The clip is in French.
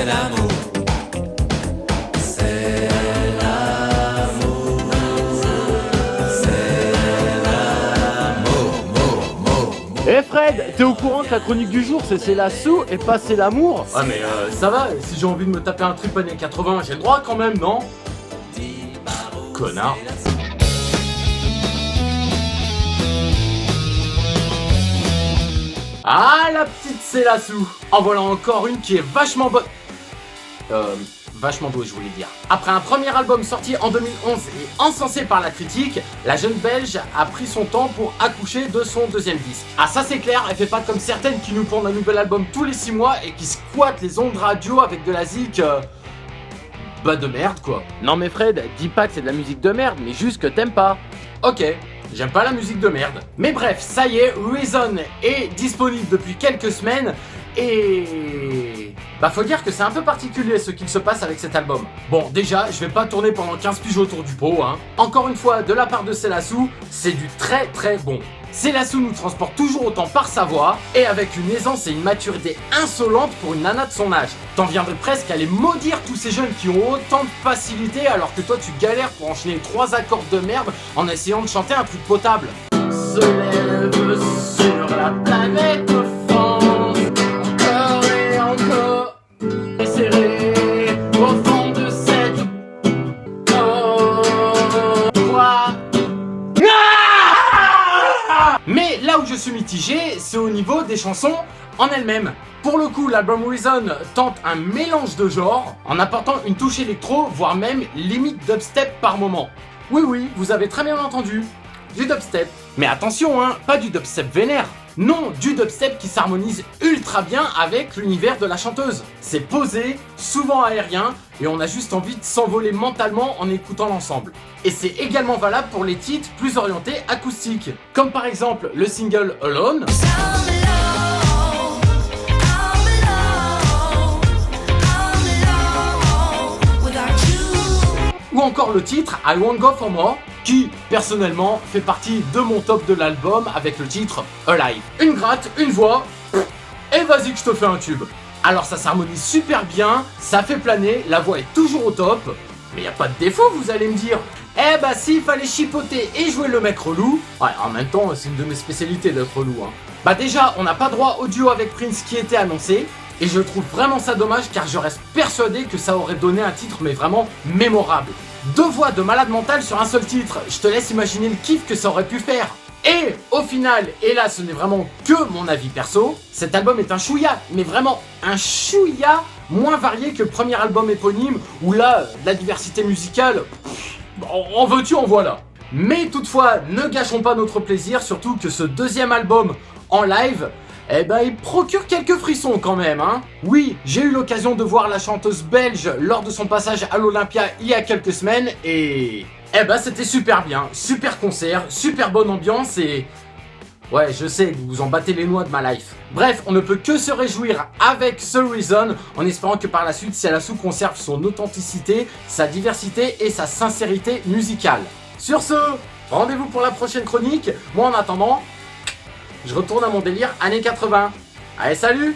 c'est l'amour. C'est l'amour. C'est l'amour. Eh Fred, t'es au courant que la chronique du jour c'est la sou et pas c'est l'amour? Ah mais ça va, si j'ai envie de me taper un trip années 80, j'ai le droit quand même, non? Connard. Ah la petite c'est la sou. En voilà encore une qui est vachement bonne. Vachement beau je voulais dire. Après un premier album sorti en 2011 et encensé par la critique, la jeune belge a pris son temps pour accoucher de son deuxième disque. Ah ça c'est clair, elle fait pas comme certaines qui nous pondent un nouvel album tous les 6 mois et qui squattent les ondes radio avec de la zik bah de merde quoi. Non mais Fred, dis pas que c'est de la musique de merde, mais juste que t'aimes pas. Ok, j'aime pas la musique de merde. Mais bref, ça y est, Reason est disponible depuis quelques semaines et... bah faut dire que c'est un peu particulier ce qu'il se passe avec cet album. Bon déjà, je vais pas tourner pendant 15 piges autour du pot hein. Encore une fois, de la part de Selassou, c'est du très très bon. Selassou nous transporte toujours autant par sa voix et avec une aisance et une maturité insolente pour une nana de son âge. T'en viendrais presque à les maudire tous ces jeunes qui ont autant de facilité alors que toi tu galères pour enchaîner 3 accords de merde en essayant de chanter un truc potable. Se lève sur la planète France, encore et encore, et serré au fond de cette voix. Mais là où je suis mitigé, c'est au niveau des chansons en elles-mêmes. Pour le coup, l'album Reason tente un mélange de genres en apportant une touche électro, voire même limite dubstep par moment. Oui, vous avez très bien entendu, du dubstep. Mais attention, hein, pas du dubstep vénère. Non, du dubstep qui s'harmonise ultra bien avec l'univers de la chanteuse. C'est posé, souvent aérien, et on a juste envie de s'envoler mentalement en écoutant l'ensemble. Et c'est également valable pour les titres plus orientés acoustiques, comme par exemple le single Alone, ou encore le titre I Won't Go For More, qui, personnellement, fait partie de mon top de l'album avec le titre Alive. Une gratte, une voix, et vas-y que je te fais un tube. Alors ça s'harmonise super bien, ça fait planer, la voix est toujours au top, mais y a pas de défaut vous allez me dire. Eh bah s'il fallait chipoter et jouer le mec relou, ouais en même temps c'est une de mes spécialités d'être relou hein. Bah déjà on n'a pas droit au duo avec Prince qui était annoncé, et je trouve vraiment ça dommage car je reste persuadé que ça aurait donné un titre mais vraiment mémorable. 2 voix de malade mental sur un seul titre, je te laisse imaginer le kiff que ça aurait pu faire. Et au final, et là ce n'est vraiment que mon avis perso, cet album est un chouïa, mais vraiment un chouïa moins varié que le premier album éponyme où là, la diversité musicale, en veux-tu en voilà. Mais toutefois, ne gâchons pas notre plaisir, surtout que ce deuxième album en live, eh ben il procure quelques frissons quand même hein. Oui, j'ai eu l'occasion de voir la chanteuse belge lors de son passage à l'Olympia il y a quelques semaines et... eh ben c'était super bien, super concert, super bonne ambiance et... ouais je sais, vous vous en battez les noix de ma life. Bref, on ne peut que se réjouir avec ce Reason en espérant que par la suite Selassou conserve son authenticité, sa diversité et sa sincérité musicale. Sur ce, rendez-vous pour la prochaine chronique, moi en attendant... je retourne à mon délire années 80. Allez, salut!